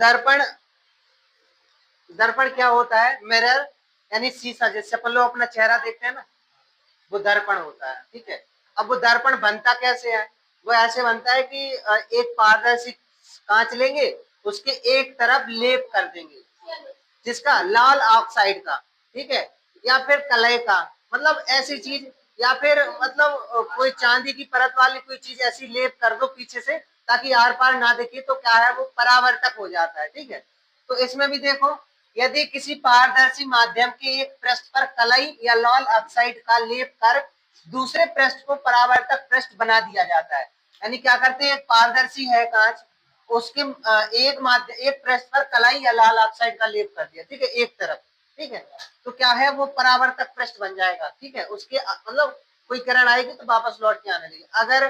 दर्पण, दर्पण क्या होता है? मिरर यानी शीशा, जिससे अपन लोग अपना चेहरा देखते हैं ना, वो दर्पण होता है। ठीक है, अब वो दर्पण बनता कैसे है? वो ऐसे बनता है कि एक पारदर्शी कांच लेंगे, उसके एक तरफ लेप कर देंगे, जिसका लाल ऑक्साइड का, ठीक है, या फिर कलय का, मतलब ऐसी चीज, या फिर मतलब कोई चांदी की परत वाली कोई चीज ऐसी लेप कर दो पीछे से, ताकि आर पार ना दिखे, तो क्या है, वो परावर्तक हो जाता है। ठीक है, तो इसमें भी देखो, यदि किसी पारदर्शी माध्यम के एक पृष्ठ पर कलई या लाल ऑक्साइड का लेप कर दूसरे पृष्ठ को परावर्तक पृष्ठ बना दिया जाता है। यानी क्या करते हैं, एक पारदर्शी है कांच, उसके एक पृष्ठ पर कलाई या लाल ऑक्साइड का लेप कर दिया, ठीक है, एक तरफ। ठीक है, तो क्या है, वो परावर्तक पृष्ठ बन जाएगा। ठीक है, उसके मतलब कोई किरण आएगी तो वापस लौट के आने लगी। अगर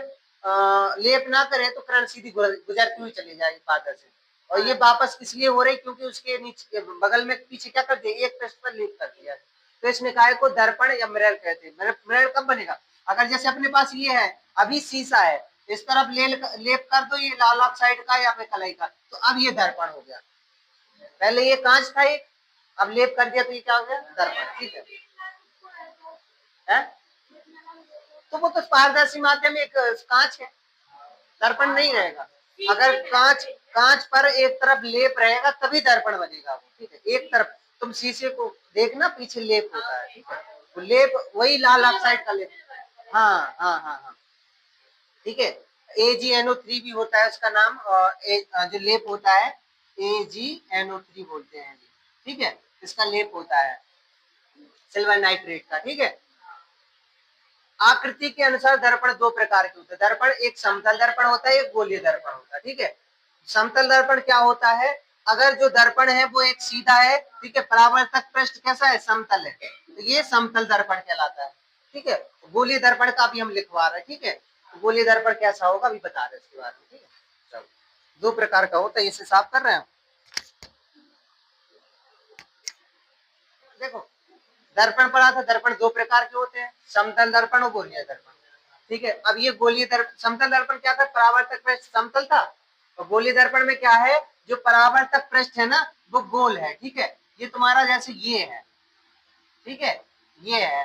लेप ना करे तो किरण सीधी गुजरती हुई चली जाएगी पारदर्शी। और ये वापस इसलिए हो रही क्योंकि उसके नीचे बगल में पीछे क्या कर दिया, एक पृष्ठ पर लेप कर दिया। तो इस निकाय को दर्पण या मिरर कहते हैं। मिरर कब बनेगा? अगर जैसे अपने पास ये है, अभी शीशा है, इस तरफ लेप कर दो ये लाल ऑक्साइड का या फिर कलई का, तो अब ये दर्पण हो गया। पहले ये कांच था एक, अब लेप कर दिया तो ये क्या हो गया, दर्पण। ठीक है? तो वो तो पारदर्शी माध्यम एक कांच है, दर्पण नहीं रहेगा। अगर कांच कांच पर एक तरफ लेप रहेगा तभी दर्पण बनेगा वो। ठीक है, एक तरफ तुम शीशे को देखना, पीछे लेप होता है। ठीक है, वो लेप वही लाल ऑक्साइड का लेप। हाँ हाँ हाँ हाँ, ठीक है। AgNO3 भी होता है उसका नाम, और जो लेप होता है AgNO3 बोलते हैं जी। ठीक है, इसका लेप होता है सिल्वर नाइट्रेट का। ठीक है, आकृति के अनुसार दर्पण दो प्रकार के होते हैं। दर्पण एक समतल दर्पण होता है, एक गोलीय दर्पण होता है। ठीक है, समतल दर्पण क्या होता है? अगर जो दर्पण है वो एक सीधा है, ठीक है, परावर्तक पृष्ठ कैसा है, समतल है, तो ये समतल दर्पण कहलाता है। ठीक है, गोलीय दर्पण का भी हम लिखवा रहे हैं। ठीक है, गोलीय दर्पण कैसा होगा अभी बता रहे हैं इसके बारे में। ठीक है, चलो, दो प्रकार का होता है, इसे साफ कर रहे हैं। देखो, दर्पण पढ़ा था, दर्पण दो प्रकार के होते हैं, समतल दर्पण और गोलीय दर्पण। ठीक है, अब ये गोलीय दर्पण, समतल दर्पण क्या था, परावर्तक पृष्ठ समतल था, और गोलीय दर्पण में क्या है, जो परावर्तक पृष्ठ है ना वो गोल है। ठीक है, ये तुम्हारा जैसे ये है, ठीक है, ये है,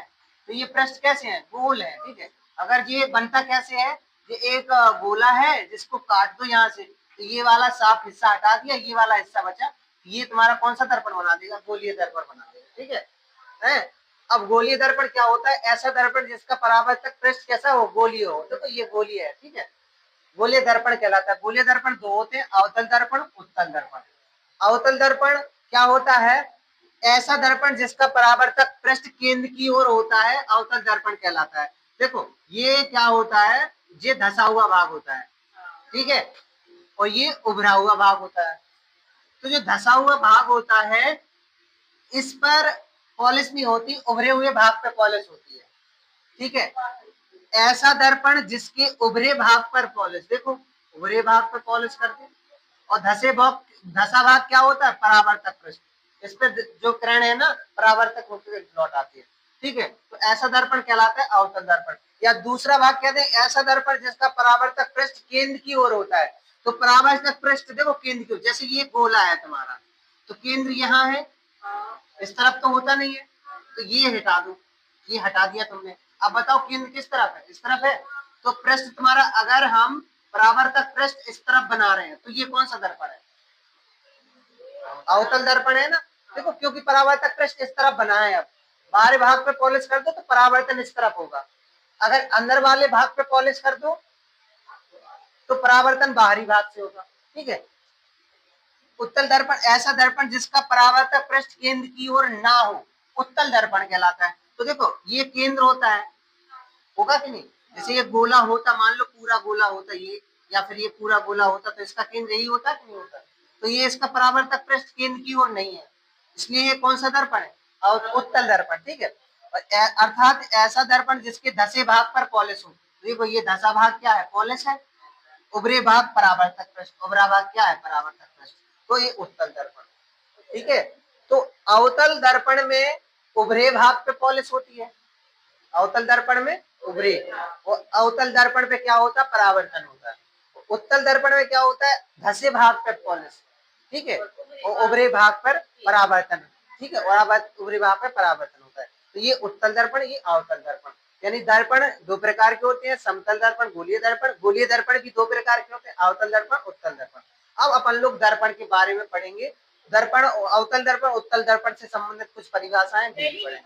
तो ये पृष्ठ कैसे है, गोल है। ठीक है, अगर ये बनता कैसे है, ये एक गोला है जिसको काट दो यहाँ से, तो ये वाला साफ हिस्सा हटा दिया, ये वाला हिस्सा बचा, ये तुम्हारा कौन सा दर्पण बना देगा, गोलीय दर्पण बना देगा। ठीक है? अब गोलीय दर्पण क्या होता है, ऐसा दर्पण जिसका परावर्तक पृष्ठ कैसा हो, गोलीय हो। देखो ये गोलीय है। ठीक है, गोलीय दर्पण कहलाता है। गोलीय दर्पण दो होते हैं, अवतल दर्पण, उत्तल दर्पण। अवतल दर्पण क्या होता है, ऐसा दर्पण जिसका परावर्तक पृष्ठ केंद्र की ओर होता है, अवतल दर्पण कहलाता है। देखो ये क्या होता है, ये धसा हुआ भाग होता है, ठीक है, और ये उभरा हुआ भाग होता है। तो जो धसा हुआ भाग होता है इस पर पॉलिश नहीं होती, उभरे हुए भाग पे पॉलिश होती है। ठीक है, ऐसा दर्पण जिसके उभरे भाग पर पॉलिश, देखो उभरे भाग पर पॉलिश करते, और धसा भाग क्या होता है, परावर्तक पृष्ठ, इस पे जो किरण है ना परावर्तक होकर लौट आती है। ठीक है, तो ऐसा दर्पण कहलाता है अवतल दर्पण। या दूसरा भाग कहते हैं ऐसा दर्पण जिसका परावर्तक पृष्ठ केंद्र की ओर होता है। तो परावर्तक पृष्ठ देखो केंद्र की ओर, जैसे ये गोला है तुम्हारा, तो केंद्र यहाँ है, इस तरफ तो होता नहीं है, तो ये हटा दो, ये हटा दिया तुमने। अब बताओ केंद्र किस तरफ है, इस तरफ है, तो पृष्ठ तुम्हारा, अगर हम परावर्तक पृष्ठ इस तरफ बना रहे हैं तो ये कौन सा दर्पण है, अवतल दर्पण है ना। देखो क्योंकि परावर्तक पृष्ठ इस तरफ बना है, अब बाहरी भाग पे पॉलिश कर दो तो परावर्तन इस तरफ होगा, अगर अंदर वाले भाग पे पॉलिश कर दो तो परावर्तन बाहरी भाग से होगा। ठीक है, उत्तल दर्पण ऐसा दर्पण जिसका परावर्तक पृष्ठ केंद्र की ओर ना हो, उत्तल दर्पण कहलाता है। तो देखो ये केंद्र होता है, होगा कि नहीं, जैसे ये गोला होता, मान लो पूरा गोला होता ये, या फिर ये पूरा गोला होता, तो इसका केंद्र यही होता कि नहीं होता, तो ये इसका परावर्तक पृष्ठ केंद्र की ओर नहीं है, इसलिए ये कौन सा दर्पण है, और उत्तल दर्पण। ठीक है, अर्थात ऐसा दर्पण जिसके धसे भाग पर पॉलिश हो। देखो ये धसा भाग क्या है, पॉलिश है, उभरे भाग परावर्तक पृष्ठ, उभरा भाग क्या है, परावर्तक पृष्ठ, तो ये उत्तल दर्पण। ठीक है, तो अवतल दर्पण में उभरे भाग पे पॉलिश होती है, अवतल दर्पण में उभरे, और अवतल दर्पण पे क्या होता है, परावर्तन होता है। उत्तल दर्पण में क्या होता है, धसे भाग पे पॉलिश, ठीक है, और उभरे भाग पर परावर्तन, ठीक है, और उभरे भाग पर परावर्तन होता है। तो ये उत्तल दर्पण, ये अवतल दर्पण, यानी दर्पण दो प्रकार के होते हैं, समतल दर्पण, गोलीय दर्पण भी दो प्रकार के होते हैं, अवतल दर्पण, उत्तल दर्पण। अब अपन लोग दर्पण के बारे में पढ़ेंगे। दर्पण, अवतल दर्पण, उत्तल दर्पण से संबंधित कुछ परिभाषाएं भी पढ़ेंगे।